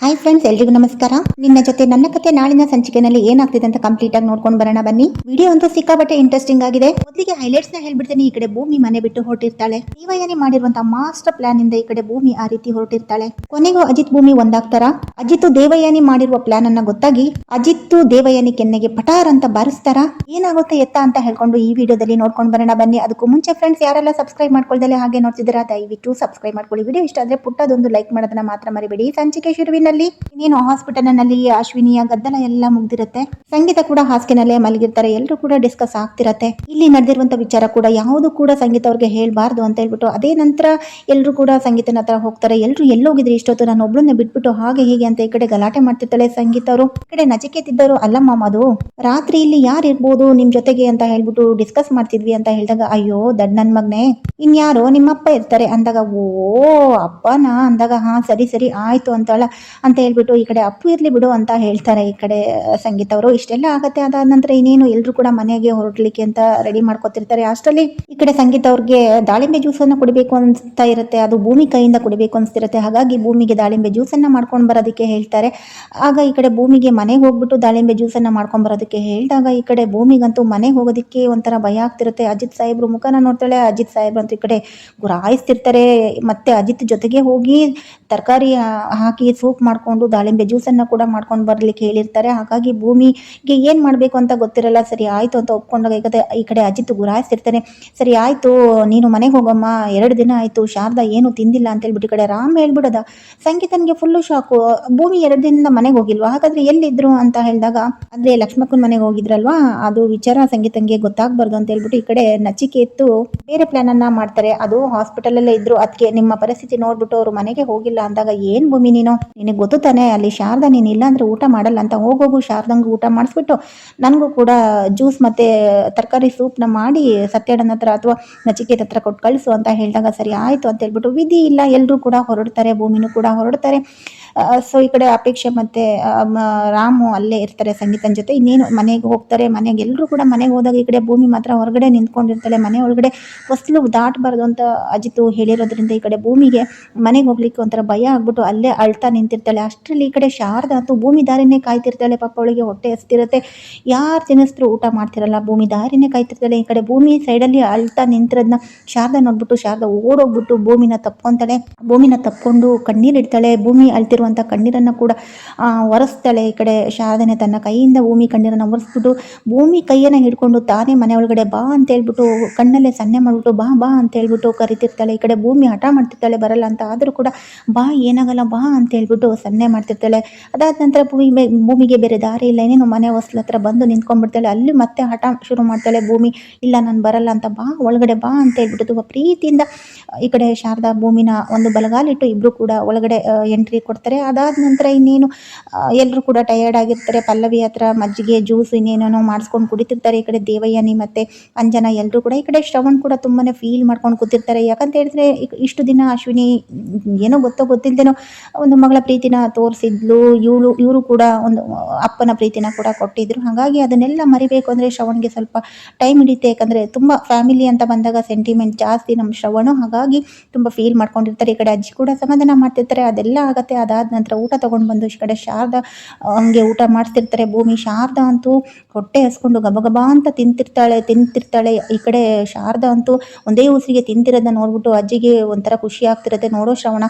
Hi friends, ಎಲ್ರಿಗೂ ನಮಸ್ಕಾರ. ನಿನ್ನ ಜೊತೆ ನನ್ನ ಕತೆ ನಾಳಿನ ಸಂಚಿಕೆನಲ್ಲಿ ಏನಾಗ್ತಿದೆ ಅಂತ ಕಂಪ್ಲೀಟ್ ಆಗಿ ನೋಡ್ಕೊಂಡು ಬರೋಣ ಬನ್ನಿ. ವಿಡಿಯೋ ಅಂತೂ ಸಿಕ್ಕಾಬಟ್ಟೆ ಇಂಟ್ರೆಸ್ಟಿಂಗ್ ಆಗಿದೆ. ಮೊದಲಿಗೆ ಹೈಲೈಟ್ಸ್ ನ ಹೇಳ್ಬಿಡ್ತೀನಿ. ಈ ಕಡೆ ಭೂಮಿ ಮನೆ ಬಿಟ್ಟು ಹೊರಟಿರ್ತಾಳೆ. ದೇವಯಾನಿ ಮಾಡಿರುವಂತಹ ಮಾಸ್ಟರ್ ಪ್ಲಾನ್ ಇಂದ ಈ ಕಡೆ ಭೂಮಿ ಆ ರೀತಿ ಹೊರಟಿರ್ತಾಳೆ. ಕೊನೆಗೂ ಅಜಿತ್ ಭೂಮಿ ಒಂದಾಗ್ತಾರ. ಅಜಿತ್ ದೇವಯಾನಿ ಮಾಡಿರುವ ಪ್ಲಾನ್ ಅನ್ನ ಗೊತ್ತಾಗಿ ಅಜಿತ್ ದೇವಯಾನಿ ಕೆನ್ನೆಗೆ ಪಟಾರ್ ಅಂತ ಬಾರಿಸ್ತಾರ. ಏನಾಗುತ್ತೆ ಎತ್ತ ಅಂತ ಹೇಳ್ಕೊಂಡು ಈ ವಿಡಿಯೋದಲ್ಲಿ ನೋಡ್ಕೊಂಡು ಬರೋಣ ಬನ್ನಿ. ಅದಕ್ಕೂ ಮುಂಚೆ ಫ್ರೆಂಡ್ಸ್, ಯಾರೆಲ್ಲ ಸಬ್ಸ್ಕ್ರೈಬ್ ಮಾಡ್ಕೊಳ್ದಲೆ ಹಾಗೆ ನೋಡ್ತಿದ್ದೀರಾ ದಯವಿಟ್ಟು ಸಬ್ಸ್ಕ್ರೈಬ್ ಮಾಡ್ಕೊಳ್ಳಿ. ವಿಡಿಯೋ ಇಷ್ಟ ಆದ್ರೆ ಪುಟ್ಟದೊಂದು ಲೈಕ್ ಮಾಡೋದನ್ನ ಮಾತ್ರ ಮರಿಬೇಡಿ. ಸಂಚಿಕೆ ಶುರುವಿನಲ್ಲಿ ಇನ್ನೇನು ಹಾಸ್ಪಿಟಲ್ ನಲ್ಲಿ ಅಶ್ವಿನಿಯ ಗದ್ದಲ ಎಲ್ಲ ಮುಗ್ದಿರುತ್ತೆ. ಸಂಗೀತ ಕೂಡ ಹಾಸಿಗೆನಲ್ಲೇ ಮಲಗಿರ್ತಾರೆ. ಎಲ್ಲರೂ ಕೂಡ ಡಿಸ್ಕಸ್ ಆಗ್ತಿರತ್ತೆ. ಇಲ್ಲಿ ನಡೆದಿರುವಂತ ವಿಚಾರ ಕೂಡ ಯಾವುದು ಕೂಡ ಸಂಗೀತ ಅವ್ರಿಗೆ ಹೇಳ್ಬಾರ್ದು ಅಂತ ಹೇಳ್ಬಿಟ್ಟು ಅದೇ ನಂತರ ಎಲ್ಲರೂ ಕೂಡ ಸಂಗೀತನ ಹತ್ರ ಹೋಗ್ತಾರೆ. ಎಲ್ಲರೂ ಎಲ್ಲೋಗಿದ್ರಿ ಇಷ್ಟೊತ್ತು, ನಾನು ಒಬ್ಳನ್ನೇ ಬಿಟ್ಬಿಟ್ಟು ಹಾಗೆ ಹೀಗೆ ಅಂತ ಈ ಕಡೆ ಗಲಾಟೆ ಮಾಡ್ತಿರ್ತಾಳೆ ಸಂಗೀತ ಅವರು. ಈ ಕಡೆ ನಚಿಕೇತಿದ್ದವರು, ಅಲ್ಲಮ್ಮ ಅದು ರಾತ್ರಿ ಇಲ್ಲಿ ಯಾರು ಇರ್ಬೋದು ನಿಮ್ ಜೊತೆಗೆ ಅಂತ ಹೇಳ್ಬಿಟ್ಟು ಡಿಸ್ಕಸ್ ಮಾಡ್ತಿದ್ವಿ ಅಂತ ಹೇಳಿದಾಗ, ಅಯ್ಯೋ ದಡ್ ನನ್ ಮಗ್ನೆ, ಇನ್ಯಾರೋ ನಿಮ್ಮಪ್ಪ ಇರ್ತಾರೆ ಅಂದಾಗ, ಓ ಅಪ್ಪನಾ ಅಂದಾಗ, ಹಾ ಸರಿ ಸರಿ ಆಯ್ತು ಅಂತ ಹೇಳ್ಬಿಟ್ಟು ಈ ಕಡೆ ಅಪ್ಪು ಇರ್ಲಿ ಬಿಡು ಅಂತ ಹೇಳ್ತಾರೆ ಈ ಕಡೆ ಸಂಗೀತ ಅವರು. ಇಷ್ಟೆಲ್ಲ ಆಗತ್ತೆ. ಅದಾದ ನಂತರ ಇನ್ನೇನು ಎಲ್ಲರೂ ಕೂಡ ಮನೆಗೆ ಹೊರಡ್ಲಿಕ್ಕೆ ಅಂತ ರೆಡಿ ಮಾಡ್ಕೊತಿರ್ತಾರೆ. ಅಷ್ಟರಲ್ಲಿ ಈ ಕಡೆ ಸಂಗೀತ ಅವ್ರಿಗೆ ದಾಳಿಂಬೆ ಜ್ಯೂಸ್ ಅನ್ನ ಕುಡಿಬೇಕು ಅನ್ಸ್ತಾ ಇರುತ್ತೆ. ಅದು ಭೂಮಿ ಕೈಯಿಂದ ಕುಡಿಬೇಕು ಅನ್ಸ್ತಿರುತ್ತೆ. ಹಾಗಾಗಿ ಭೂಮಿಗೆ ದಾಳಿಂಬೆ ಜ್ಯೂಸ್ ಅನ್ನ ಮಾಡ್ಕೊಂಡು ಬರೋದಕ್ಕೆ ಹೇಳ್ತಾರೆ. ಆಗ ಈ ಕಡೆ ಭೂಮಿಗೆ ಮನೆಗೆ ಹೋಗ್ಬಿಟ್ಟು ದಾಳಿಂಬೆ ಜ್ಯೂಸ್ ಅನ್ನ ಮಾಡ್ಕೊಂಡ್ ಬರೋದಕ್ಕೆ ಹೇಳಿದಾಗ ಈ ಕಡೆ ಭೂಮಿಗಂತೂ ಮನೆಗೆ ಹೋಗೋದಕ್ಕೆ ಒಂಥರ ಭಯ ಆಗ್ತಿರುತ್ತೆ. ಅಜಿತ್ ಸಾಹೇಬ್ರು ಮುಖನ ನೋಡ್ತಾಳೆ. ಅಜಿತ್ ಸಾಹೇಬ್ರು ಅಂತೂ ಈ ಕಡೆ ಗುರಾಯಿಸ್ತಿರ್ತಾರೆ. ಮತ್ತೆ ಅಜಿತ್ ಜೊತೆಗೆ ಹೋಗಿ ತರಕಾರಿ ಹಾಕಿ ಸೂಪ್ ಮಾಡ್ಕೊಂಡು ದಾಳಿಂಬೆ ಜ್ಯೂಸ್ ಅನ್ನ ಕೂಡ ಮಾಡ್ಕೊಂಡು ಬರ್ಲಿಕ್ಕೆ ಹೇಳಿರ್ತಾರೆ. ಹಾಗಾಗಿ ಭೂಮಿಗೆ ಏನ್ ಮಾಡ್ಬೇಕು ಅಂತ ಗೊತ್ತಿರಲ್ಲ. ಸರಿ ಆಯ್ತು ಅಂತ ಒಪ್ಕೊಂಡಾಗ ಈ ಕಡೆ ಅಜಿತ್ ಗುರಾಯಿಸ್ತಿರ್ತಾನೆ. ಸರಿ ಆಯ್ತು, ನೀನು ಮನೆಗೆ ಹೋಗಮ್ಮ, 2 ದಿನ ಆಯ್ತು ಶಾರದಾ ಏನು ತಿಂದಿಲ್ಲ ಅಂತ ಹೇಳ್ಬಿಟ್ಟು ಈ ಕಡೆ ರಾಮ್ ಹೇಳ್ಬಿಡದ. ಸಂಗೀತನ್ಗೆ ಫುಲ್ಲು ಶಾಕು. ಭೂಮಿ 2 ದಿನದಿಂದ ಮನೆಗೆ ಹೋಗಿಲ್ವಾ, ಹಾಗಾದ್ರೆ ಎಲ್ಲಿದ್ರು ಅಂತ ಹೇಳಿದಾಗ, ಅಂದ್ರೆ ಲಕ್ಷ್ಮಕ್ಕನ್ ಮನೆಗೆ ಹೋಗಿದ್ರಲ್ವಾ, ಅದು ವಿಚಾರ ಸಂಗೀತಂಗೆ ಗೊತ್ತಾಗ್ಬಾರ್ದು ಅಂತ ಹೇಳ್ಬಿಟ್ಟು ಈ ಕಡೆ ನಚಿಕೇತು ಬೇರೆ ಪ್ಲಾನ್ ಅನ್ನ ಮಾಡ್ತಾರೆ. ಅದು ಹಾಸ್ಪಿಟಲ್ ಅಲ್ಲೇ ಇದ್ರು. ಅದಕ್ಕೆ ನಿಮ್ಮ ಪರಿಸ್ಥಿತಿ ನೋಡ್ಬಿಟ್ಟು ಅವರು ಮನೆಗೆ ಹೋಗಿಲ್ಲ ಅಂದಾಗ, ಏನ್ ಭೂಮಿ ನೀನು, ನಿನಗೆ ಗೊತ್ತು ತಾನೆ ಅಲ್ಲಿ ಶಾರದಾ ನೀನು ಇಲ್ಲ ಅಂದ್ರೆ ಊಟ ಮಾಡಲ್ಲ ಅಂತ, ಹೋಗೋಗು ಶಾರದಂಗೂ ಊಟ ಮಾಡಿಸ್ಬಿಟ್ಟು ನನಗೂ ಕೂಡ ಜ್ಯೂಸ್ ಮತ್ತೆ ತರಕಾರಿ ಸೂಪ್ನ ಮಾಡಿ ಸತ್ಯಣ್ಣನ ಹತ್ರ ಅಥವಾ ನಚಿಕೇತ ಹತ್ರ ಕೊಟ್ಟು ಕಳಿಸು ಅಂತ ಹೇಳಿದಾಗ, ಸರಿ ಆಯ್ತು ಅಂತ ಹೇಳ್ಬಿಟ್ಟು ವಿಧಿ ಇಲ್ಲ ಎಲ್ಲರೂ ಕೂಡ ಹೊರಡ್ತಾರೆ. ಭೂಮಿನೂ ಕೂಡ ಹೊರಡ್ತಾರೆ. ಸೊ ಈ ಕಡೆ ಅಪೇಕ್ಷೆ ಮತ್ತೆ ರಾಮು ಅಲ್ಲೇ ಇರ್ತಾರೆ ಸಂಗೀತನ ಜೊತೆ. ಇನ್ನೇನು ಮನೆಗೆ ಹೋಗ್ತಾರೆ. ಮನೆಗೆ ಎಲ್ಲರೂ ಕೂಡ ಮನೆಗೆ ಹೋದಾಗ ಈ ಕಡೆ ಭೂಮಿ ಮಾತ್ರ ಹೊರಗಡೆ ನಿಂತ್ಕೊಂಡಿರ್ತಾಳೆ. ಮನೆ ಒಳಗಡೆ ಹೊಸಲು ದಾಟಬಾರ್ದು ಅಂತ ಅಜಿತು ಹೇಳಿರೋದ್ರಿಂದ ಈ ಕಡೆ ಭೂಮಿಗೆ ಮನೆಗೆ ಹೋಗ್ಲಿಕ್ಕೆ ಒಂಥರ ಭಯ ಆಗ್ಬಿಟ್ಟು ಅಲ್ಲೇ ಅಳ್ತಾ ನಿಂತಿರ್ತಾಳೆ. ಅಷ್ಟರಲ್ಲಿ ಈ ಕಡೆ ಶಾರದಾ ಅಂತೂ ಭೂಮಿ ದಾರಿನೇ ಕಾಯ್ತಿರ್ತಾಳೆ. ಪಾಪ ಅವಳಿಗೆ ಹೊಟ್ಟೆ ಹಸ್ತಿರುತ್ತೆ. ಯಾರು ತಿನ್ನಿಸ್ರು ಊಟ ಮಾಡ್ತಿರಲ್ಲ, ಭೂಮಿ ದಾರಿನೇ ಕಾಯ್ತಿರ್ತಾಳೆ. ಈ ಕಡೆ ಭೂಮಿ ಸೈಡಲ್ಲಿ ಅಳ್ತಾ ನಿಂತಿರೋದನ್ನ ಶಾರದಾ ನೋಡ್ಬಿಟ್ಟು ಶಾರದಾ ಓಡೋಗ್ಬಿಟ್ಟು ಭೂಮಿನ ತಪ್ಕೊಂತಾಳೆ. ಭೂಮಿನ ತಪ್ಕೊಂಡು ಕಣ್ಣೀರಿಡ್ತಾಳೆ. ಭೂಮಿ ಅಳ್ತಿರುವಂತ ಕಣ್ಣೀರನ್ನ ಕೂಡ ಒರೆಸ್ತಾಳೆ. ಈ ಕಡೆ ಶಾರದನೆ ತನ್ನ ಕೈಯಿಂದ ಭೂಮಿ ಕಣ್ಣೀರನ್ನ ಒರೆಸ್ಬಿಟ್ಟು ಭೂಮಿ ಕೈಯನ್ನ ಹಿಡ್ಕೊಂಡು ತಾನೇ ಮನೆ ಒಳಗಡೆ ಬಾ ಅಂತ ಹೇಳ್ಬಿಟ್ಟು ಕಣ್ಣಲ್ಲೇ ಸನ್ನೆ ಮಾಡ್ಬಿಟ್ಟು ಬಾ ಬಾ ಅಂತ ಹೇಳ್ಬಿಟ್ಟು ಕರಿತಿರ್ತಾಳೆ. ಈ ಕಡೆ ಭೂಮಿ ಹಠ ಮಾಡ್ತಿರ್ತಾಳೆ ಬರಲ್ಲ ಅಂತ, ಆದ್ರೂ ಕೂಡ ಬಾ ಏನಾಗಲ್ಲ ಬಾ ಅಂತ ಹೇಳ್ಬಿಟ್ಟು ಸನ್ನೆ ಮಾಡ್ತಿರ್ತಾಳೆ. ಅದಾದ ನಂತರ ಭೂಮಿಗೆ ಬೇರೆ ದಾರಿ ಇಲ್ಲ, ಏನೇನು ಮನೆ ಹೊಸ್ಲ ಹತ್ರ ಬಂದು ನಿಂತ್ಕೊಂಡ್ಬಿಡ್ತಾಳೆ. ಅಲ್ಲಿ ಮತ್ತೆ ಹಠ ಶುರು ಮಾಡ್ತಾಳೆ ಭೂಮಿ, ಇಲ್ಲ ನಾನು ಬರಲ್ಲ ಅಂತ, ಬಾ ಒಳಗಡೆ ಬಾ ಅಂತ ಹೇಳ್ಬಿಟ್ಟು ತುಂಬ ಪ್ರೀತಿಯಿಂದ ಈ ಕಡೆ ಶಾರದಾ ಭೂಮಿನ ಒಂದು ಬಲಗಾಲಿಟ್ಟು ಇಬ್ರು ಕೂಡ ಒಳಗಡೆ ಎಂಟ್ರಿ ಕೊಡ್ತಾರೆ. ಅದಾದ ನಂತರ ಇನ್ನೇನು ಎಲ್ಲರೂ ಕೂಡ ಟಯರ್ಡ್ ಆಗಿರ್ತಾರೆ. ಪಲ್ಲವಿ ಹತ್ರ ಮಜ್ಜಿಗೆ ಜ್ಯೂಸ್ ಇನ್ನೇನೋ ಮಾಡಿಸ್ಕೊಂಡು ಕುಡಿತಿರ್ತಾರೆ. ಈ ಕಡೆ ದೇವಯಾನಿ ಮತ್ತೆ ಅಂಜನಾ ಎಲ್ಲರೂ ಕೂಡ. ಈ ಕಡೆ ಶ್ರವಣ್ ಕೂಡ ತುಂಬಾನೇ ಫೀಲ್ ಮಾಡ್ಕೊಂಡು ಕೂತಿರ್ತಾರೆ. ಯಾಕಂತ ಹೇಳಿದ್ರೆ ಇಷ್ಟು ದಿನ ಅಶ್ವಿನಿ ಏನೋ ಗೊತ್ತಿಲ್ದೇನೋ ಒಂದು ಮಗಳ ಪ್ರೀತಿನ ತೋರಿಸಿದ್ಲು. ಇವರು ಕೂಡ ಒಂದು ಅಪ್ಪನ ಪ್ರೀತಿನ ಕೂಡ ಕೊಟ್ಟಿದ್ರು. ಹಾಗಾಗಿ ಅದನ್ನೆಲ್ಲ ಮರಿಬೇಕು ಅಂದ್ರೆ ಶ್ರವಣ್ಗೆ ಸ್ವಲ್ಪ ಟೈಮ್ ಹಿಡಿಯುತ್ತೆ. ಯಾಕಂದ್ರೆ ತುಂಬಾ ಫ್ಯಾಮಿಲಿ ಅಂತ ಬಂದಾಗ ಸೆಂಟಿಮೆಂಟ್ ಜಾಸ್ತಿ ನಮ್ಮ ಶ್ರವಣು. ಹಾಗಾಗಿ ತುಂಬಾ ಫೀಲ್ ಮಾಡ್ಕೊಂಡಿರ್ತಾರೆ. ಈ ಕಡೆ ಅಜ್ಜಿ ಕೂಡ ಸಮಾಧಾನ ಮಾಡ್ತಿರ್ತಾರೆ. ಅದೆಲ್ಲ ಆಗತ್ತೆ. ಅದಾದ ನಂತರ ಊಟ ತಗೊಂಡು ಬಂದು ಈ ಕಡೆ ಶಾರದಾ ಹಂಗೆ ಊಟ ಮಾಡಿಸ್ತಿರ್ತಾರೆ. ಭೂಮಿ ಶಾರದಾ ಅಂತೂ ಹೊಟ್ಟೆ ಹಸ್ಕೊಂಡು ಗಬಗಬಾ ಅಂತ ತಿಂತಿರ್ತಾಳೆ. ಈ ಕಡೆ ಶಾರದಾ ಅಂತೂ ಒಂದೇ ಉಸಿರಿಗೆ ತಿಂತಿರೋದನ್ನ ನೋಡ್ಬಿಟ್ಟು ಅಜ್ಜಿಗೆ ಒಂಥರ ಖುಷಿ ಆಗ್ತಿರುತ್ತೆ. ನೋಡೋ ಶ್ರವಣ,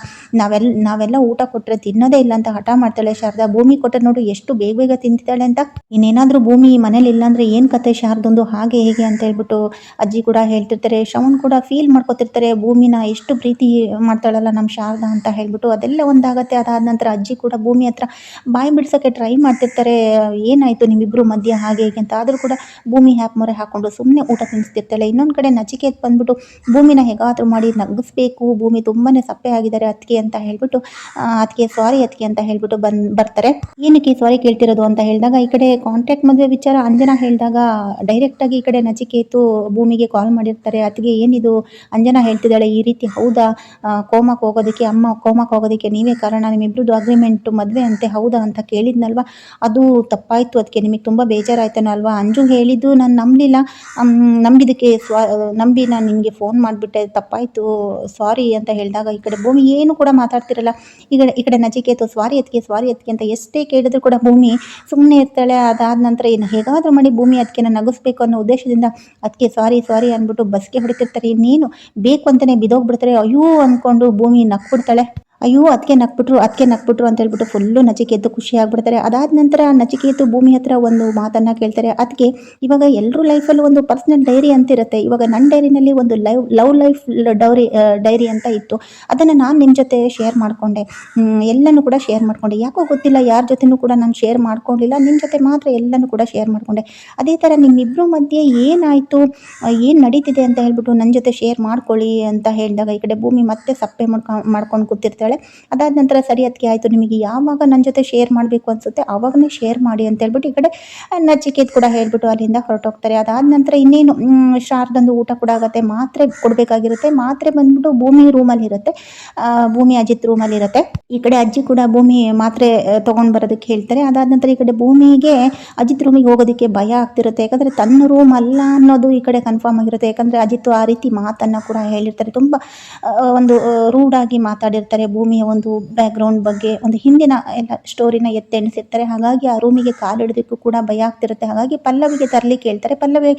ನಾವೆಲ್ಲ ಊಟ ಕೊಟ್ರೆ ತಿನ್ನೋದೇ ಇಲ್ಲ ಅಂತ ಹಠ ಮಾಡ್ತಾಳೆ ಶಾರದಾ. ಭೂಮಿ ಕೊಟ್ಟರೆ ನೋಡು ಎಷ್ಟು ಬೇಗ ತಿಂತಿದ್ದಾಳೆ ಅಂತ. ಇನ್ನೇನಾದ್ರೂ ಭೂಮಿ ಮನೇಲಿ ಇಲ್ಲಾಂದ್ರೆ ಏನ್ ಕತೆ ಶಾರದೊಂದು, ಹಾಗೆ ಹೇಗೆ ಅಂತ ಹೇಳ್ಬಿಟ್ಟು ಅಜ್ಜಿ ಕೂಡ ಹೇಳ್ತಿರ್ತಾರೆ. ಶ್ರವಣ್ ಕೂಡ ಫೀಲ್ ಮಾಡ್ಕೊತಿರ್ತಾರೆ, ಭೂಮಿನ ಎಷ್ಟು ಪ್ರೀತಿ ಮಾಡ್ತಾಳಲ್ಲ ನಮ್ಮ ಶಾರದಾ ಅಂತ ಹೇಳ್ಬಿಟ್ಟು. ಅದೆಲ್ಲ ಒಂದಾಗತ್ತೆ. ಅದಾದ ನಂತರ ಅಜ್ಜಿ ಕೂಡ ಭೂಮಿ ಹತ್ರ ಬಾಯಿ ಬಿಡ್ಸೋಕ್ಕೆ ಟ್ರೈ ಮಾಡ್ತಿರ್ತಾರೆ. ಏನಾಯ್ತು ನಿಮ್ಮಿಬ್ರು ಮಧ್ಯ ಹಾಗೆ ಹೇಗೆ ಅಂತ. ಆದ್ರೂ ಕೂಡ ಭೂಮಿ ಹ್ಯಾಪ್ ಮೊರೆ ಹಾಕೊಂಡು ಸುಮ್ಮನೆ ಊಟ ತಿನ್ನಿಸ್ತಿರ್ತಾಳೆ. ಇನ್ನೊಂದ್ ಕಡೆ ನಚಿಕೇತ್ ಬಂದ್ಬಿಟ್ಟು ಭೂಮಿನ ಹೇಗಾದ್ರೂ ಮಾಡಿ ನಗಿಸ್ಬೇಕು, ಭೂಮಿ ತುಂಬಾನೇ ಸಪ್ಪೆ ಆಗಿದ್ದಾರೆ ಅದಕ್ಕೆ ಅಂತ ಹೇಳ್ಬಿಟ್ಟು ಅದಕ್ಕೆ ಸಾರಿ ಅದಕ್ಕೆ ಅಂತ ಹೇಳ್ಬಿಟ್ಟು ಬರ್ತಾರೆ. ಏನಕ್ಕೆ ಸಾರಿ ಕೇಳ್ತಿರೋದು ಅಂತ ಹೇಳಿದಾಗ ಈ ಕಡೆ ಕಾಂಟ್ರಾಕ್ಟ್ ಮದುವೆ ವಿಚಾರ ಅಂಜನಾ ಹೇಳಿದಾಗ ಡೈರೆಕ್ಟ್ ಆಗಿ ಈ ಕಡೆ ನಚಿಕೇತು ಭೂಮಿಗೆ ಕಾಲ್ ಮಾಡಿರ್ತಾರೆ. ಅದಕ್ಕೆ ಏನಿದು ಅಂಜನಾ ಹೇಳ್ತಿದ್ದಾಳೆ ಈ ರೀತಿ, ಹೌದಾ ಕೋಮಕ್ಕೆ ಹೋಗೋದಕ್ಕೆ, ಅಮ್ಮ ಕೋಮಕ್ಕೆ ಹೋಗೋದಕ್ಕೆ ನೀವೇ ಕಾರಣ, ನಿಮ್ಮಿಬ್ಬರು ನಿಮ್ಮಿಬ್ರದ್ದು ಅಗ್ರಿಮೆಂಟು ಮದುವೆ ಅಂತೆ ಹೌದಾ ಅಂತ ಕೇಳಿದ್ನಲ್ವ, ಅದು ತಪ್ಪಾಯಿತು. ಅದಕ್ಕೆ ನಿಮಗೆ ತುಂಬ ಬೇಜಾರಾಯ್ತೇನೋ ಅಲ್ವಾ. ಅಂಜು ಹೇಳಿದ್ದು ನಾನು ನಂಬಲಿಲ್ಲ, ನಂಬಿದ್ದಕ್ಕೆ ನಂಬಿ ನಾನು ನಿಮಗೆ ಫೋನ್ ಮಾಡಿಬಿಟ್ಟೆ, ತಪ್ಪಾಯಿತು, ಸಾರಿ ಅಂತ ಹೇಳಿದಾಗ ಈ ಕಡೆ ಭೂಮಿ ಏನು ಕೂಡ ಮಾತಾಡ್ತಿರಲ್ಲ. ಈ ಕಡೆ ನಚಿಕೇತು ಸಾರಿ ಅದಕ್ಕೆ ಅಂತ ಎಷ್ಟೇ ಕೇಳಿದ್ರು ಕೂಡ ಭೂಮಿ ಸುಮ್ಮನೆ ಇರ್ತಾಳೆ. ಅದಾದ ನಂತರ ಏನು ಹೇಗಾದರೂ ಮಾಡಿ ಭೂಮಿ ಅದಕ್ಕೆ ನಗಿಸ್ಬೇಕು ಅನ್ನೋ ಉದ್ದೇಶದಿಂದ ಅದಕ್ಕೆ ಸಾರಿ ಅಂದ್ಬಿಟ್ಟು ಬಸ್ಗೆ ಹೊಡಿತಿರ್ತಾರೆ. ಇನ್ನೇನು ಬೇಕು ಅಂತಲೇ ಬಿದ್ದೋಗ್ಬಿಡ್ತಾರೆ. ಅಯ್ಯೋ ಅಂದ್ಕೊಂಡು ಭೂಮಿ ನಕ್ಬಿಡ್ತಾಳೆ. ಅಯ್ಯೋ ಅದಕ್ಕೆ ನಕ್ಬಿಟ್ರು ಅಂತ ಹೇಳ್ಬಿಟ್ಟು ಫುಲ್ಲು ನಚಿಕೇತು ಖುಷಿ ಆಗ್ಬಿಡ್ತಾರೆ. ಅದಾದ ನಂತರ ನಚಿಕೇತು ಭೂಮಿ ಹತ್ರ ಒಂದು ಮಾತನ್ನು ಕೇಳ್ತಾರೆ. ಅದಕ್ಕೆ ಇವಾಗ ಎಲ್ಲರೂ ಲೈಫಲ್ಲೂ ಒಂದು ಪರ್ಸ್ನಲ್ ಡೈರಿ ಅಂತಿರುತ್ತೆ. ಇವಾಗ ನನ್ನ ಡೈರಿನಲ್ಲಿ ಒಂದು ಲವ್ ಲೈಫ್ ಡೈರಿ ಅಂತ ಇತ್ತು. ಅದನ್ನು ನಾನು ನಿಮ್ಮ ಜೊತೆ ಶೇರ್ ಮಾಡಿಕೊಂಡೆ, ಎಲ್ಲನೂ ಕೂಡ ಶೇರ್ ಮಾಡಿಕೊಂಡೆ. ಯಾಕೋ ಗೊತ್ತಿಲ್ಲ ಯಾರ ಜೊತೆನೂ ಕೂಡ ನಾನು ಶೇರ್ ಮಾಡ್ಕೊಂಡಿಲ್ಲ, ನಿಮ್ಮ ಜೊತೆ ಮಾತ್ರ ಎಲ್ಲನೂ ಕೂಡ ಶೇರ್ ಮಾಡಿಕೊಂಡೆ. ಅದೇ ಥರ ನಿಮ್ಮಿಬ್ಬರ ಮಧ್ಯೆ ಏನಾಯಿತು, ಏನು ನಡೀತಿದೆ ಅಂತ ಹೇಳ್ಬಿಟ್ಟು ನನ್ನ ಜೊತೆ ಶೇರ್ ಮಾಡ್ಕೊಳ್ಳಿ ಅಂತ ಹೇಳಿದಾಗ ಈ ಕಡೆ ಭೂಮಿ ಮತ್ತೆ ಸಪ್ಪೆ ಮಾಡ್ಕೊಂಡು ಕೂತಿರ್ತಾಳೆ. ಅದಾದ ನಂತರ ಸರಿ ಅದಕ್ಕೆ ಆಯಿತು, ನಿಮಗೆ ಯಾವಾಗ ನನ್ನ ಜೊತೆ ಶೇರ್ ಮಾಡಬೇಕು ಅನಿಸುತ್ತೆ ಆವಾಗನೇ ಶೇರ್ ಮಾಡಿ ಅಂತ ಹೇಳ್ಬಿಟ್ಟು ಈ ಕಡೆ ನಚಿಕೇತ್ ಕೂಡ ಹೇಳ್ಬಿಟ್ಟು ಅಲ್ಲಿಂದ ಹೊರಟೋಗ್ತಾರೆ. ಅದಾದ ನಂತರ ಇನ್ನೇನು ಶಾರದಂದು ಊಟ ಕೂಡ ಆಗುತ್ತೆ, ಮಾತ್ರೆ ಕೊಡಬೇಕಾಗಿರುತ್ತೆ. ಮಾತ್ರೆ ಬಂದ್ಬಿಟ್ಟು ಭೂಮಿ ರೂಮಲ್ಲಿ ಇರುತ್ತೆ, ಭೂಮಿ ಅಜಿತ್ ರೂಮಲ್ಲಿ ಇರುತ್ತೆ. ಈ ಕಡೆ ಅಜ್ಜಿ ಕೂಡ ಭೂಮಿ ಮಾತ್ರೆ ತೊಗೊಂಡು ಬರೋದಕ್ಕೆ ಹೇಳ್ತಾರೆ. ಅದಾದ ನಂತರ ಈ ಕಡೆ ಭೂಮಿಗೆ ಅಜಿತ್ ರೂಮಿಗೆ ಹೋಗೋದಕ್ಕೆ ಭಯ ಆಗ್ತಿರುತ್ತೆ. ಯಾಕಂದರೆ ತನ್ನ ರೂಮ್ ಅಲ್ಲ ಅನ್ನೋದು ಈ ಕಡೆ ಕನ್ಫರ್ಮ್ ಆಗಿರುತ್ತೆ. ಯಾಕಂದರೆ ಅಜಿತ್ ಆ ರೀತಿ ಮಾತನ್ನು ಕೂಡ ಹೇಳಿರ್ತಾರೆ, ತುಂಬ ಒಂದು ರೂಢಾಗಿ ಮಾತಾಡಿರ್ತಾರೆ. ಭೂಮಿಯ ಒಂದು ಬ್ಯಾಕ್ಗ್ರೌಂಡ್ ಬಗ್ಗೆ ಒಂದು ಹಿಂದಿನ ಎಲ್ಲ ಸ್ಟೋರಿನ ಎತ್ತೆಣಿಸಿರ್ತಾರೆ. ಹಾಗಾಗಿ ಆ ರೂಮಿಗೆ ಕಾಲಿಡೋದಕ್ಕೂ ಕೂಡ ಭಯ ಆಗ್ತಿರುತ್ತೆ. ಹಾಗಾಗಿ ಪಲ್ಲವಿಗೆ ತರಲಿಕ್ಕೆ ಹೇಳ್ತಾರೆ. ಪಲ್ಲವಿ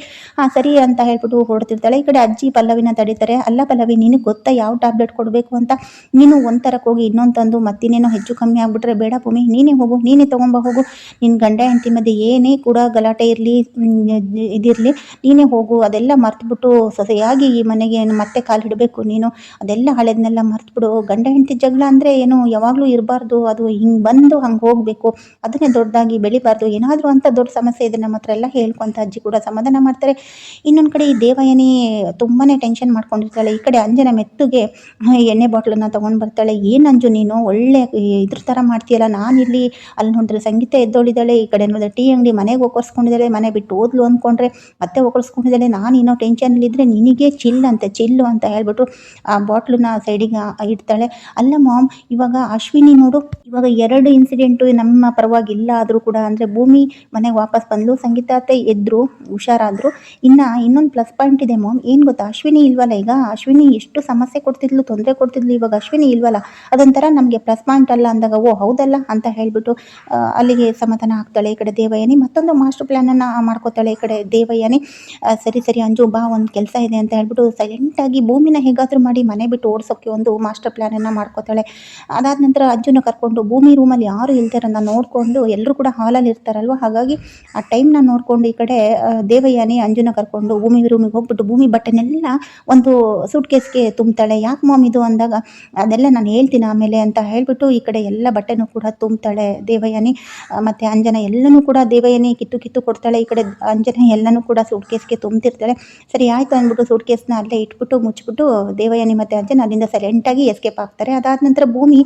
ಸರಿ ಅಂತ ಹೇಳ್ಬಿಟ್ಟು ಹೊರಡ್ತಿರ್ತಾಳೆ. ಈ ಕಡೆ ಅಜ್ಜಿ ಪಲ್ಲವಿನ ತಡೀತಾರೆ. ಅಲ್ಲ ಪಲ್ಲವಿ, ನಿನಗೆ ಗೊತ್ತಾ ಯಾವ ಟ್ಯಾಬ್ಲೆಟ್ ಕೊಡಬೇಕು ಅಂತ? ನೀನು ಒಂಥರಕ್ಕೆ ಹೋಗಿ ಇನ್ನೊಂದು ತಂದು ಮತ್ತಿನ್ನೇನೋ ಹೆಚ್ಚು ಕಮ್ಮಿ ಆಗ್ಬಿಟ್ರೆ ಬೇಡ ಭೂಮಿ, ನೀನೇ ಹೋಗು, ನೀನೇ ತೊಗೊಂಬ ಹೋಗು. ನಿನ್ನ ಗಂಡ ಹೆಂಡತಿ ಮಧ್ಯೆ ಏನೇ ಕೂಡ ಗಲಾಟೆ ಇರಲಿ ಇದಿರಲಿ, ನೀನೇ ಹೋಗು. ಅದೆಲ್ಲ ಮರ್ತುಬಿಟ್ಟು ಸೊಸೆಯಾಗಿ ಈ ಮನೆಗೆ ಮತ್ತೆ ಕಾಲಿಡಬೇಕು ನೀನು. ಅದೆಲ್ಲ ಹಳೆದನ್ನೆಲ್ಲ ಮರ್ತುಬಿಡು. ಗಂಡ ಹೆಂಡತಿ ಜಗಳ ಅಂದರೆ ಏನು ಯಾವಾಗಲೂ ಇರಬಾರ್ದು, ಅದು ಹಿಂಗೆ ಬಂದು ಹಂಗೆ ಹೋಗಬೇಕು, ಅದನ್ನೇ ದೊಡ್ಡದಾಗಿ ಬೆಳಿಬಾರ್ದು. ಏನಾದರೂ ಅಂತ ದೊಡ್ಡ ಸಮಸ್ಯೆ ಇದೆ ನಮ್ಮ ಹತ್ರ ಎಲ್ಲ ಹೇಳ್ಕೊಂತ ಅಜ್ಜಿ ಕೂಡ ಸಮಾಧಾನ ಮಾಡ್ತಾರೆ. ಇನ್ನೊಂದು ಕಡೆ ಈ ದೇವಯಾನಿ ತುಂಬಾ ಟೆನ್ಷನ್ ಮಾಡ್ಕೊಂಡಿರ್ತಾಳೆ. ಈ ಕಡೆ ಅಂಜನ ಮೆತ್ತಗೆ ಎಣ್ಣೆ ಬಾಟ್ಲನ್ನು ತೊಗೊಂಡು ಬರ್ತಾಳೆ. ಏನು ಅಂಜು ನೀನು ಒಳ್ಳೆ ಇದ್ರ ಥರ ಮಾಡ್ತೀಯಲ್ಲ, ನಾನಿಲ್ಲಿ ಅಲ್ಲಿ ನೋಡಿದ್ರೆ ಸಂಗೀತ ಎದ್ದೋಳಿದ್ದಾಳೆ, ಈ ಕಡೆ ನೋಡಿದ್ರೆ ಟೀ ಅಂಗಡಿ ಮನೆಗೆ ಹೋಗಿಸ್ಕೊಂಡಿದ್ದಾಳೆ, ಮನೆ ಬಿಟ್ಟು ಓದ್ಲು ಅಂದ್ಕೊಂಡ್ರೆ ಮತ್ತೆ ಹೋಗಿಸ್ಕೊಂಡಿದ್ದಾಳೆ, ನಾನು ಇನ್ನೂ ಟೆನ್ಷನಲ್ಲಿದ್ದರೆ ನಿನಗೆ ಚಿಲ್ಲು ಅಂತ ಹೇಳ್ಬಿಟ್ಟು ಆ ಬಾಟ್ಲನ್ನ ಸೈಡಿಗೆ ಇಡ್ತಾಳೆ. ಅಲ್ಲ ಮಾಮ್, ಇವಾಗ ಅಶ್ವಿನಿ ನೋಡು, ಇವಾಗ 2 ಇನ್ಸಿಡೆಂಟು ನಮ್ಮ ಪರವಾಗಿಲ್ಲ ಆದರೂ ಕೂಡ, ಅಂದರೆ ಭೂಮಿ ಮನೆಗೆ ವಾಪಸ್ ಬಂದಳು, ಸಂಗೀತ ಅತ್ತೆ ಎದ್ರು ಹುಷಾರಾದರು. ಇನ್ನೊಂದು ಪ್ಲಸ್ ಪಾಯಿಂಟ್ ಇದೆ ಮಾಮ್, ಏನು ಗೊತ್ತಾ, ಅಶ್ವಿನಿ ಇಲ್ವಲ್ಲ ಈಗ. ಅಶ್ವಿನಿ ಎಷ್ಟು ಸಮಸ್ಯೆ ಕೊಡ್ತಿದ್ಲು, ತೊಂದರೆ ಕೊಡ್ತಿದ್ಲು, ಇವಾಗ ಅಶ್ವಿನಿ ಇಲ್ವಲ್ಲ, ಅದೊಂಥರ ನಮಗೆ ಪ್ಲಸ್ ಪಾಯಿಂಟ್ ಅಲ್ಲ ಅಂದಾಗ ಓ ಹೌದಲ್ಲ ಅಂತ ಹೇಳ್ಬಿಟ್ಟು ಅಲ್ಲಿಗೆ ಸಮಾಧಾನ ಆಗ್ತಾಳೆ. ಈ ಕಡೆ ದೇವಯಾನಿ ಮತ್ತೊಂದು ಮಾಸ್ಟರ್ ಪ್ಲ್ಯಾನನ್ನು ಮಾಡ್ಕೋತಾಳೆ. ಈ ಕಡೆ ದೇವಯಾನಿ ಸರಿ ಅಂಜು ಬಾ, ಒಂದು ಕೆಲಸ ಇದೆ ಅಂತ ಹೇಳ್ಬಿಟ್ಟು ಸೈಲೆಂಟಾಗಿ ಭೂಮಿನ ಹೇಗಾದರೂ ಮಾಡಿ ಮನೆ ಬಿಟ್ಟು ಓಡಿಸೋಕ್ಕೆ ಒಂದು ಮಾಸ್ಟರ್ ಪ್ಲ್ಯಾನನ್ನು ಮಾಡ್ಕೋತಾಳೆ. ಅದಾದ ನಂತರ ಅಜ್ಜನ ಕರ್ಕೊಂಡು ಭೂಮಿ ರೂಮಲ್ಲಿ ಯಾರು ಇಲ್ತಾರನ್ನ ನೋಡಿಕೊಂಡು, ಎಲ್ಲರೂ ಕೂಡ ಹಾಲಲ್ಲಿ ಇರ್ತಾರಲ್ವ, ಹಾಗಾಗಿ ಆ ಟೈಮ್ನ ನೋಡಿಕೊಂಡು ಈ ಕಡೆ ದೇವಯಾನಿ ಅಂಜುನ ಕರ್ಕೊಂಡು ಭೂಮಿ ರೂಮಿಗೆ ಹೋಗ್ಬಿಟ್ಟು ಭೂಮಿ ಬಟ್ಟೆನೆಲ್ಲ ಒಂದು ಸೂಟ್ ಕೇಸ್ಗೆ ತುಂಬ್ತಾಳೆ. ಯಾಕೆ ಮಾಮ್ ಇದು ಅಂದಾಗ, ಅದೆಲ್ಲ ನಾನು ಹೇಳ್ತೀನಿ ಆಮೇಲೆ ಅಂತ ಹೇಳ್ಬಿಟ್ಟು ಈ ಕಡೆ ಎಲ್ಲ ಬಟ್ಟೆನೂ ಕೂಡ ತುಂಬ್ತಾಳೆ ದೇವಯಾನಿ. ಮತ್ತು ಅಂಜನ ಎಲ್ಲನೂ ಕೂಡ ದೇವಯಾನಿ ಕಿತ್ತು ಕೊಡ್ತಾಳೆ. ಈ ಕಡೆ ಅಂಜನ ಎಲ್ಲನೂ ಕೂಡ ಸೂಟ್ ಕೇಸ್ಗೆ ತುಂಬ್ತಿರ್ತಾಳೆ. ಸರಿ ಆಯಿತು ಅಂದ್ಬಿಟ್ಟು ಸೂಟ್ ಕೇಸ್ನ ಅಲ್ಲೇ ಇಟ್ಬಿಟ್ಟು ಮುಚ್ಚಿಬಿಟ್ಟು ದೇವಯಾನಿ ಮತ್ತು ಅಂಜನ ಅಲ್ಲಿಂದ ಸೈಲೆಂಟಾಗಿ ಎಸ್ಕೇಪ್ ಆಗ್ತಾರೆ. ಅದಾದ ನಂತರ ಭೂಮಿ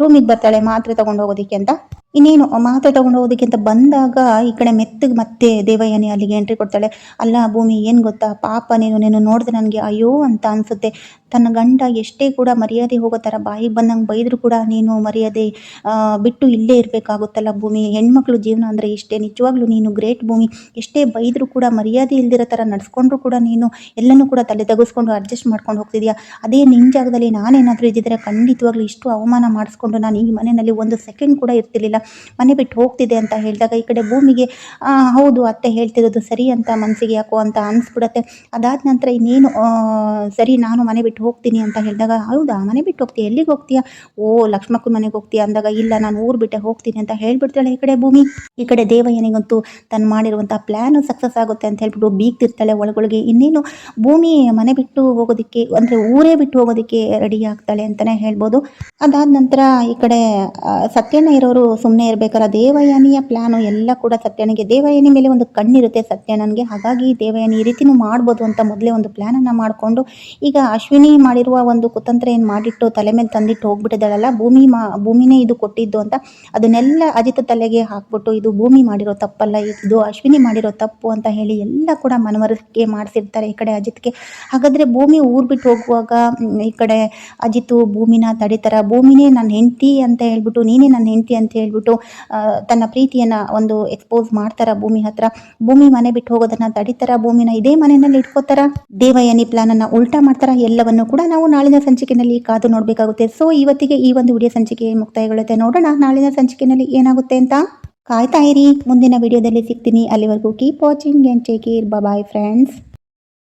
ರೂಮಿಗೆ ಬರ್ತಾಳೆ ಮಾತ್ರೆ ತೊಗೊಂಡು ಹೋಗೋದಕ್ಕೆ ಅಂತ. ಇನ್ನೇನು ಮಾತ್ರೆ ತೊಗೊಂಡು ಹೋಗೋದಕ್ಕೆ ಅಂತ ಬಂದಾಗ ಈ ಕಡೆ ಮೆತ್ತಗೆ ಮತ್ತೆ ದೇವಯಾನಿ ಅಲ್ಲಿಗೆ ಎಂಟ್ರಿ ಕೊಡ್ತಾಳೆ. ಅಲ್ಲ ಭೂಮಿ, ಏನು ಗೊತ್ತಾ, ಪಾಪ ನೀನು ನೋಡಿದ್ರೆ ನನಗೆ ಅಯ್ಯೋ ಅಂತ ಅನಿಸುತ್ತೆ. ತನ್ನ ಗಂಡ ಎಷ್ಟೇ ಕೂಡ ಮರ್ಯಾದೆ ಹೋಗೋ ಥರ ಬಾಯಿಗೆ ಬಂದಂಗೆ ಬೈದರೂ ಕೂಡ ನೀನು ಮರ್ಯಾದೆ ಬಿಟ್ಟು ಇಲ್ಲೇ ಇರಬೇಕಾಗುತ್ತಲ್ಲ ಭೂಮಿ. ಹೆಣ್ಮಕ್ಳು ಜೀವನ ಅಂದರೆ ಇಷ್ಟೇ, ನಿಜವಾಗ್ಲೂ ನೀನು ಗ್ರೇಟ್ ಭೂಮಿ. ಎಷ್ಟೇ ಬೈದರೂ ಕೂಡ ಮರ್ಯಾದೆ ಇಲ್ದಿರೋ ಥರ ನಡ್ಸ್ಕೊಂಡ್ರು ಕೂಡ ನೀನು ಎಲ್ಲನೂ ಕೂಡ ತಲೆ ತೆಗೆಸ್ಕೊಂಡು ಅಡ್ಜಸ್ಟ್ ಮಾಡ್ಕೊಂಡು ಹೋಗ್ತಿದ್ಯಾ. ಅದೇ ನಿನ್ನ ಜಾಗದಲ್ಲಿ ನಾನೇನಾದರೂ ಇದ್ದಿದ್ರೆ ಖಂಡಿತವಾಗ್ಲೂ ಇಷ್ಟು ಅವಮಾನ ಮಾಡಿಸ್ಕೊಂಡು ನಾನು ಈ ಮನೆಯಲ್ಲಿ ಒಂದು ಸೆಕೆಂಡ್ ಕೂಡ ಇರ್ತಿರ್ಲಿಲ್ಲ, ಮನೆ ಬಿಟ್ಟು ಹೋಗ್ತಿದೆ ಅಂತ ಹೇಳಿದಾಗ ಈ ಕಡೆ ಭೂಮಿಗೆ ಹೌದು ಅತ್ತೆ ಹೇಳ್ತಿರೋದು ಸರಿ ಅಂತ ಮನಸ್ಸಿಗೆ ಯಾಕೋ ಅಂತ ಅನಿಸ್ಬಿಡತ್ತೆ. ಅದಾದ ನಂತರ ಇನ್ನೇನು ಸರಿ ನಾನು ಮನೆ ಬಿಟ್ಟು ಹೋಗ್ತೀನಿ ಅಂತ ಹೇಳಿದಾಗ, ಹೌದಾ ಮನೆ ಬಿಟ್ಟು ಹೋಗ್ತೀಯ, ಎಲ್ಲಿಗೆ ಹೋಗ್ತೀಯಾ? ಓ ಲಕ್ಷ್ಮಕ್ಕನ ಮನೆಗೆ ಹೋಗ್ತೀಯಾ ಅಂದಾಗ, ಇಲ್ಲ ನಾನು ಊರು ಬಿಟ್ಟೆ ಹೋಗ್ತೀನಿ ಅಂತ ಹೇಳ್ಬಿಡ್ತಾಳೆ ಈ ಕಡೆ ಭೂಮಿ. ಈ ಕಡೆ ದೇವಯ್ಯನಿಗಂತೂ ತನ್ನ ಮಾಡಿರುವಂಥ ಪ್ಲ್ಯಾನು ಸಕ್ಸಸ್ ಆಗುತ್ತೆ ಅಂತ ಹೇಳ್ಬಿಟ್ಟು ಬೀಗ್ತಿರ್ತಾಳೆ ಒಳಗೊಳಗೆ. ಇನ್ನೇನು ಭೂಮಿ ಮನೆ ಬಿಟ್ಟು ಹೋಗೋದಕ್ಕೆ, ಅಂದರೆ ಊರೇ ಬಿಟ್ಟು ಹೋಗೋದಕ್ಕೆ ರೆಡಿ ಆಗ್ತಾಳೆ ಅಂತಲೇ ಹೇಳ್ಬೋದು. ಅದಾದ ನಂತರ ಈ ಕಡೆ ಸತ್ಯಣ್ಣ ಇರೋರು ಸುಮ್ಮನೆ ಇರಬೇಕಲ್ಲ. ದೇವಯಾನಿಯ ಪ್ಲಾನು ಎಲ್ಲ ಕೂಡ ಸತ್ಯನಿಗೆ, ದೇವಯಾನಿ ಮೇಲೆ ಒಂದು ಕಣ್ಣಿರುತ್ತೆ ಸತ್ಯನನ್ಗೆ. ಹಾಗಾಗಿ ದೇವಯಾನಿ ಈ ರೀತಿನೂ ಮಾಡ್ಬೋದು ಅಂತ ಮೊದಲೇ ಒಂದು ಪ್ಲಾನನ್ನು ಮಾಡಿಕೊಂಡು ಈಗ ಅಶ್ವಿನಿ ಮಾಡಿರುವ ಒಂದು ಕುತಂತ್ರ ಏನು ಮಾಡಿಟ್ಟು ತಲೆ ಮೇಲೆ ತಂದಿಟ್ಟು ಹೋಗ್ಬಿಟ್ಟಿದ್ದಾಳಲ್ಲ, ಭೂಮಿನೇ ಇದು ಕೊಟ್ಟಿದ್ದು ಅಂತ ಅದನ್ನೆಲ್ಲ ಅಜಿತ್ ತಲೆಗೆ ಹಾಕ್ಬಿಟ್ಟು ಇದು ಭೂಮಿ ಮಾಡಿರೋ ತಪ್ಪಲ್ಲ, ಇದು ಅಶ್ವಿನಿ ಮಾಡಿರೋ ತಪ್ಪು ಅಂತ ಹೇಳಿ ಎಲ್ಲ ಕೂಡ ಮನವರಿಕೆ ಮಾಡಿಸಿರ್ತಾರೆ ಈ ಕಡೆ ಅಜಿತ್ಗೆ. ಹಾಗಾದರೆ ಭೂಮಿ ಊರು ಬಿಟ್ಟು ಹೋಗುವಾಗ ಈ ಕಡೆ ಅಜಿತ್ ಭೂಮಿನ ತಡಿತಾರ. ಭೂಮಿನೇ ನನ್ನ ಹೆಂಡತಿ ಅಂತ ಹೇಳ್ಬಿಟ್ಟು, ನೀನೇ ನನ್ನ ಹೆಂಡತಿ ಅಂತ ಹೇಳ್ಬಿಟ್ಟು ತನ್ನ ಪ್ರೀತಿಯನ್ನು ಒಂದು ಎಕ್ಸ್ಪೋಸ್ ಮಾಡ್ತಾರ ಭೂಮಿ ಹತ್ರ. ಭೂಮಿ ಮನೆ ಬಿಟ್ಟು ಹೋಗೋದನ್ನ ತಡಿತಾರ, ಭೂಮಿನ ಇದೇ ಮನೆಯಲ್ಲಿ ಇಟ್ಕೋತಾರ, ದೇವಯಾನಿ ಪ್ಲಾನನ್ನು ಉಲ್ಟಾ ಮಾಡ್ತಾರ. ಎಲ್ಲವನ್ನು ಕೂಡ ನಾವು ನಾಳಿನ ಸಂಚಿಕೆಯಲ್ಲಿ ಕಾದು ನೋಡಬೇಕಾಗುತ್ತೆ. ಸೊ ಇವತ್ತಿಗೆ ಈ ಒಂದು ವಿಡಿಯೋ ಸಂಚಿಕೆ ಮುಕ್ತಾಯಗೊಳ್ಳುತ್ತೆ. ನೋಡೋಣ ನಾಳಿನ ಸಂಚಿಕೆಯಲ್ಲಿ ಏನಾಗುತ್ತೆ ಅಂತ. ಕಾಯ್ತಾ ಇರಿ, ಮುಂದಿನ ವಿಡಿಯೋದಲ್ಲಿ ಸಿಗ್ತೀನಿ. ಅಲ್ಲಿವರೆಗೂ keep watching and take care. Bye friends.